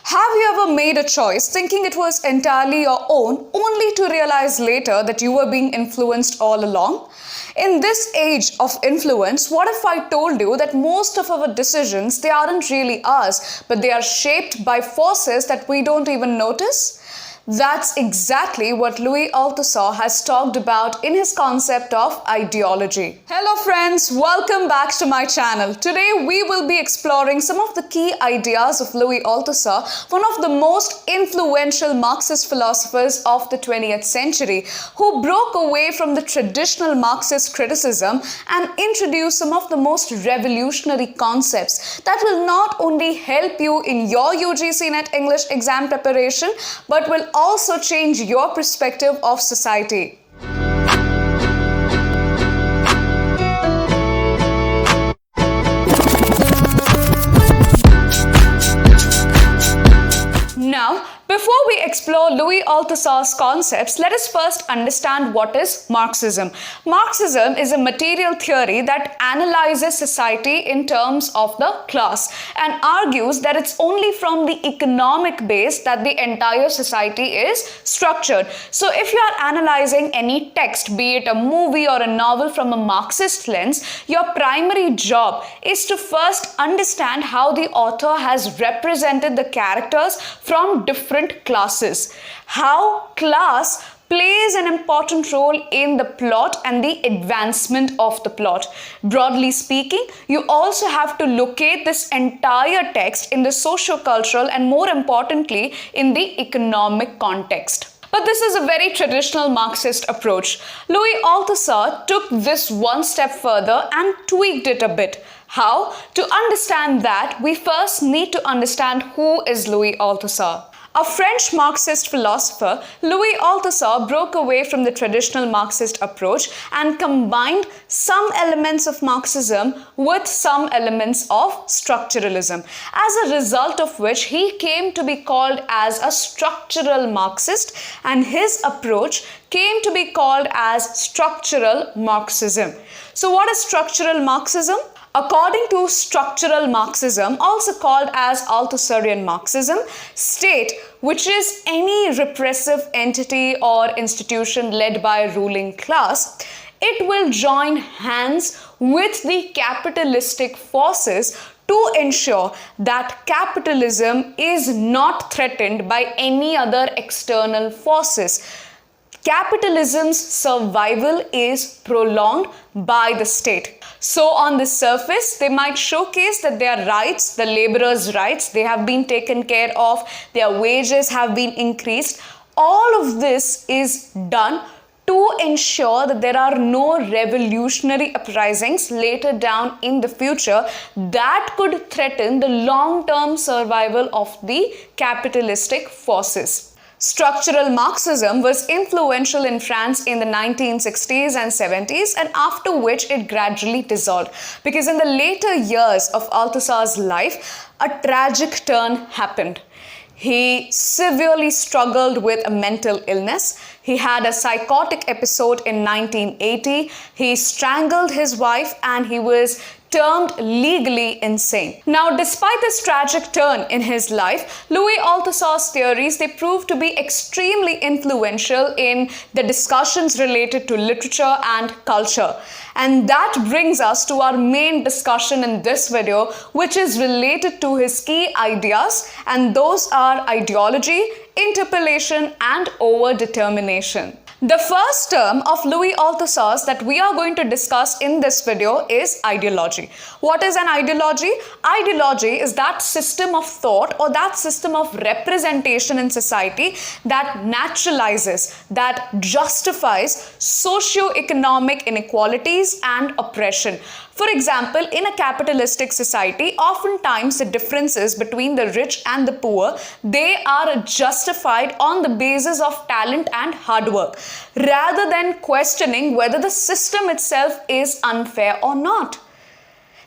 Have you ever made a choice thinking it was entirely your own, only to realize later that you were being influenced all along? In this age of influence, what if I told you that most of our decisions, they aren't really ours, but they are shaped by forces that we don't even notice? That's exactly what Louis Althusser has talked about in his concept of ideology. Hello friends, welcome back to my channel. Today we will be exploring some of the key ideas of Louis Althusser, one of the most influential Marxist philosophers of the 20th century, who broke away from the traditional Marxist criticism and introduced some of the most revolutionary concepts that will not only help you in your UGC NET English exam preparation, but will also change your perspective of society. Now, before we explore Louis Althusser's concepts, let us first understand what is Marxism. Marxism is a material theory that analyzes society in terms of the class and argues that it's only from the economic base that the entire society is structured. So if you are analyzing any text, be it a movie or a novel from a Marxist lens, your primary job is to first understand how the author has represented the characters from different classes, how class plays an important role in the plot and the advancement of the plot. Broadly speaking, you also have to locate this entire text in the socio-cultural and, more importantly, in the economic context. But this is a very traditional Marxist approach. Louis Althusser took this one step further and tweaked it a bit. How? To understand that, we first need to understand who is Louis Althusser. A French Marxist philosopher, Louis Althusser broke away from the traditional Marxist approach and combined some elements of Marxism with some elements of structuralism, as a result of which he came to be called as a structural Marxist, and his approach came to be called as structural Marxism. So what is structural Marxism? According to structural Marxism, also called as Althusserian Marxism, state, which is any repressive entity or institution led by a ruling class, it will join hands with the capitalistic forces to ensure that capitalism is not threatened by any other external forces. Capitalism's survival is prolonged by the state. So on the surface, they might showcase that their rights, the laborers' rights, they have been taken care of, their wages have been increased. All of this is done to ensure that there are no revolutionary uprisings later down in the future that could threaten the long-term survival of the capitalistic forces. Structural Marxism was influential in France in the 1960s and 70s, and after which it gradually dissolved, because in the later years of Althusser's life, a tragic turn happened. He severely struggled with a mental illness. He had a psychotic episode in 1980. He strangled his wife and he was termed legally insane. Now, despite this tragic turn in his life, Louis Althusser's theories, they proved to be extremely influential in the discussions related to literature and culture. And that brings us to our main discussion in this video, which is related to his key ideas, and those are ideology, interpellation, and overdetermination. The first term of Louis Althusser's that we are going to discuss in this video is ideology. What is an ideology? Ideology is that system of thought or that system of representation in society that naturalizes, that justifies socio-economic inequalities and oppression. For example, in a capitalistic society, oftentimes the differences between the rich and the poor, they are justified on the basis of talent and hard work, rather than questioning whether the system itself is unfair or not.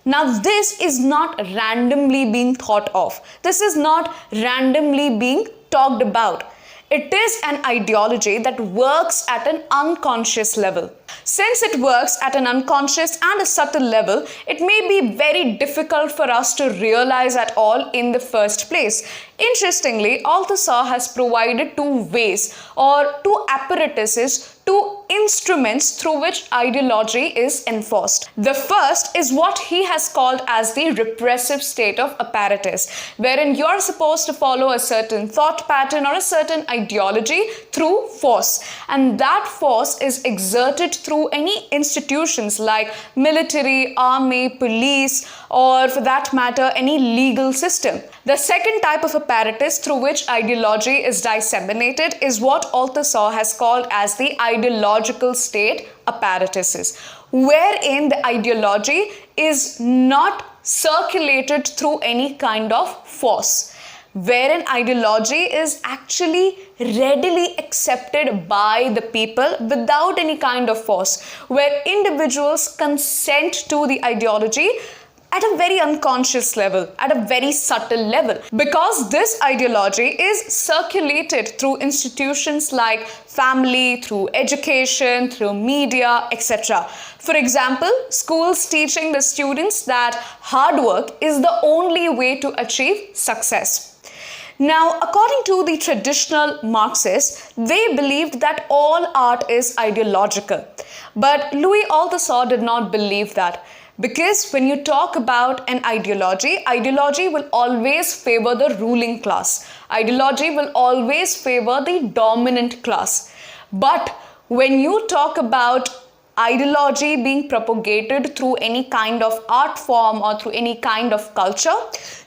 Now, this is not randomly being thought of. This is not randomly being talked about. It is an ideology that works at an unconscious level. Since it works at an unconscious and a subtle level, it may be very difficult for us to realize at all in the first place. Interestingly, Althusser has provided two ways or two apparatuses, two instruments through which ideology is enforced. The first is what he has called as the repressive state of apparatus, wherein you're supposed to follow a certain thought pattern or a certain ideology through force. And that force is exerted through any institutions like military, army, police, or for that matter, any legal system. The second type of apparatus through which ideology is disseminated is what Althusser has called as the ideological state apparatuses, wherein the ideology is not circulated through any kind of force, wherein ideology is actually readily accepted by the people without any kind of force, where individuals consent to the ideology at a very unconscious level, at a very subtle level, because this ideology is circulated through institutions like family, through education, through media, etc. For example, schools teaching the students that hard work is the only way to achieve success. Now, according to the traditional Marxists, they believed that all art is ideological. But Louis Althusser did not believe that. Because when you talk about an ideology, ideology will always favor the ruling class. Ideology will always favor the dominant class. But when you talk about ideology being propagated through any kind of art form or through any kind of culture,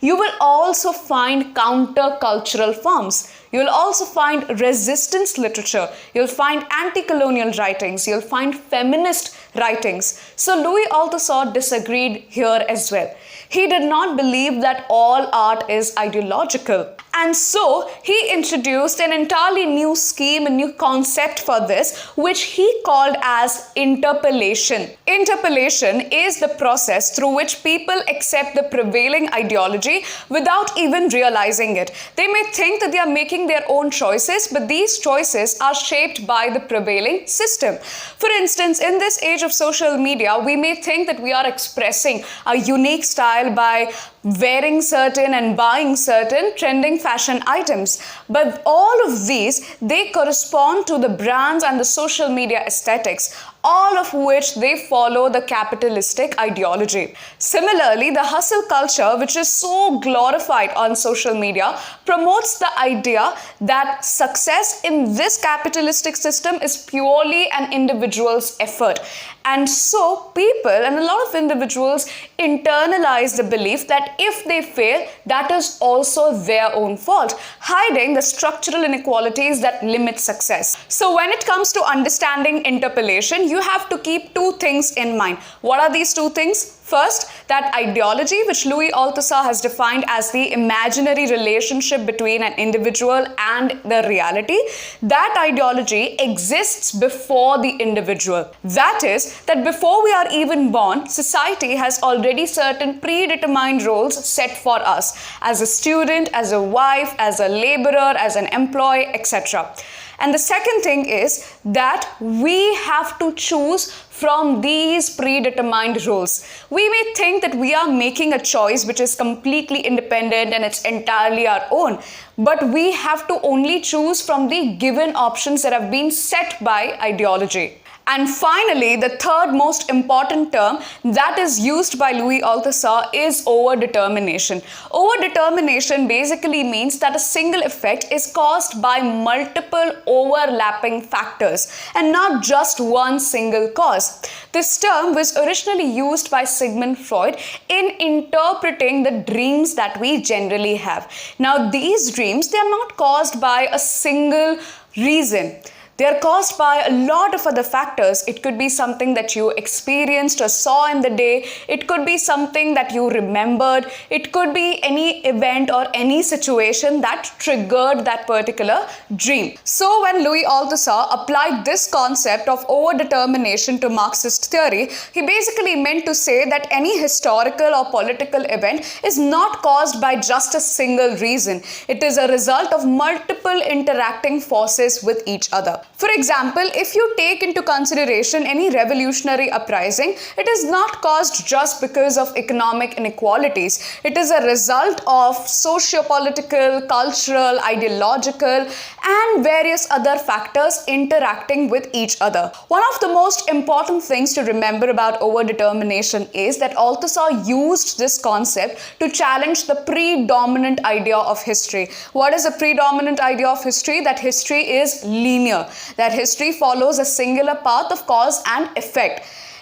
you will also find counter-cultural forms. You'll also find resistance literature. You'll find anti-colonial writings. You'll find feminist writings. So Louis Althusser disagreed here as well. He did not believe that all art is ideological. And so he introduced an entirely new scheme, a new concept for this, which he called as interpellation. Interpellation is the process through which people accept the prevailing ideology without even realizing it. They may think that they are making their own choices, but these choices are shaped by the prevailing system. For instance, in this age of social media, we may think that we are expressing a unique style by wearing certain and buying certain trending fashion items. But all of these, they correspond to the brands and the social media aesthetics, all of which they follow the capitalistic ideology. Similarly, the hustle culture, which is so glorified on social media, promotes the idea that success in this capitalistic system is purely an individual's effort. And so people and a lot of individuals internalize the belief that if they fail, that is also their own fault, hiding the structural inequalities that limit success. So when it comes to understanding interpellation, you have to keep two things in mind. What are these two things? First, that ideology, which Louis Althusser has defined as the imaginary relationship between an individual and the reality, that ideology exists before the individual. That is, that before we are even born, society has already certain predetermined roles set for us as a student, as a wife, as a laborer, as an employee, etc. And the second thing is that we have to choose from these predetermined roles. We may think that we are making a choice which is completely independent and it's entirely our own, but we have to only choose from the given options that have been set by ideology. And finally, the third most important term that is used by Louis Althusser is overdetermination. Overdetermination basically means that a single effect is caused by multiple overlapping factors and not just one single cause. This term was originally used by Sigmund Freud in interpreting the dreams that we generally have. Now, these dreams, they are not caused by a single reason. They are caused by a lot of other factors. It could be something that you experienced or saw in the day. It could be something that you remembered. It could be any event or any situation that triggered that particular dream. So when Louis Althusser applied this concept of overdetermination to Marxist theory, he basically meant to say that any historical or political event is not caused by just a single reason. It is a result of multiple interacting forces with each other. For example, if you take into consideration any revolutionary uprising, it is not caused just because of economic inequalities. It is a result of socio-political, cultural, ideological, and various other factors interacting with each other. One of the most important things to remember about overdetermination is that Althusser used this concept to challenge the predominant idea of history. What is the predominant idea of history? That history is linear, that history follows a singular path of cause and effect.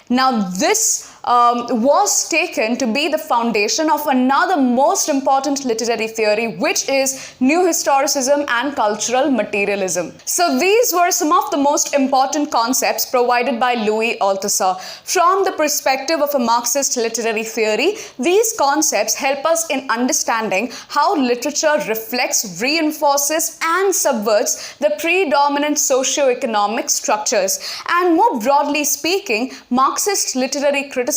Now, this was taken to be the foundation of another most important literary theory, which is New Historicism and Cultural Materialism. So these were some of the most important concepts provided by Louis Althusser. From the perspective of a Marxist literary theory, these concepts help us in understanding how literature reflects, reinforces, and subverts the predominant socio-economic structures. And more broadly speaking, Marxist literary criticism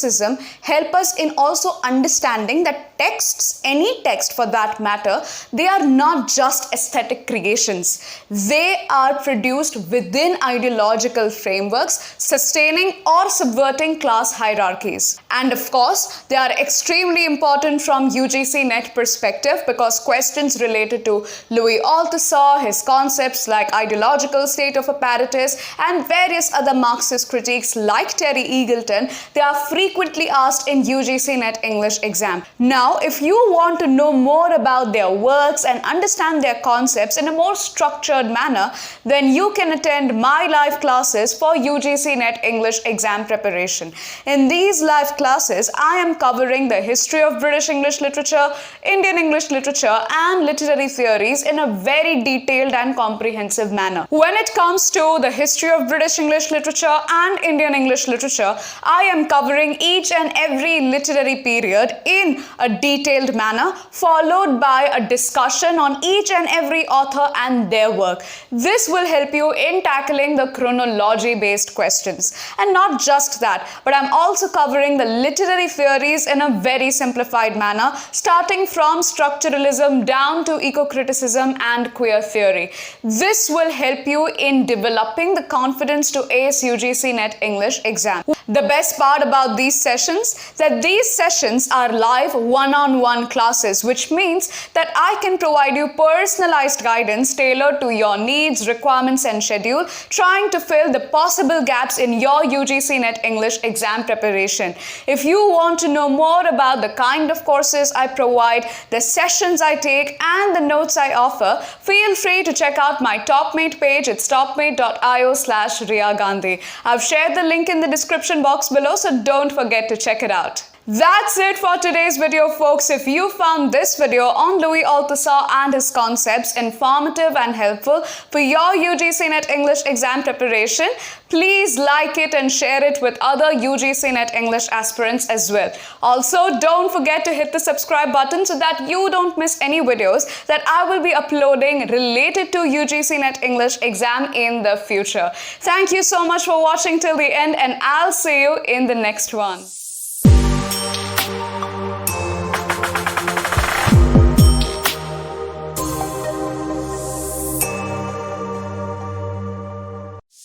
help us in also understanding that texts, any text for that matter, they are not just aesthetic creations. They are produced within ideological frameworks, sustaining or subverting class hierarchies. And of course, they are extremely important from UGC NET perspective because questions related to Louis Althusser, his concepts like ideological state of apparatus, and various other Marxist critiques like Terry Eagleton, they are frequently asked in UGC NET English exam. Now, if you want to know more about their works and understand their concepts in a more structured manner, then you can attend my live classes for UGC NET English exam preparation. In these live classes, I am covering the history of British English literature, Indian English literature, and literary theories in a very detailed and comprehensive manner. When it comes to the history of British English literature and Indian English literature, I am covering each and every literary period in a detailed manner, followed by a discussion on each and every author and their work. This will help you in tackling the chronology-based questions. And not just that, but I'm also covering the literary theories in a very simplified manner, starting from structuralism down to eco-criticism and queer theory. This will help you in developing the confidence to ace UGC NET English exam. The best part about these sessions, that these sessions are live one-on-one classes, which means that I can provide you personalized guidance tailored to your needs, requirements, and schedule, trying to fill the possible gaps in your UGC NET English exam preparation. If you want to know more about the kind of courses I provide, the sessions I take, and the notes I offer, feel free to check out my TopMate page. It's topmate.io/Riya Gandhi. I've shared the link in the description box below, so don't forget to check it out. That's it for today's video, folks. If you found this video on Louis Althusser and his concepts informative and helpful for your UGC NET English exam preparation, please like it and share it with other UGC NET English aspirants as well. Also, don't forget to hit the subscribe button so that you don't miss any videos that I will be uploading related to UGC NET English exam in the future. Thank you so much for watching till the end, and I'll see you in the next one.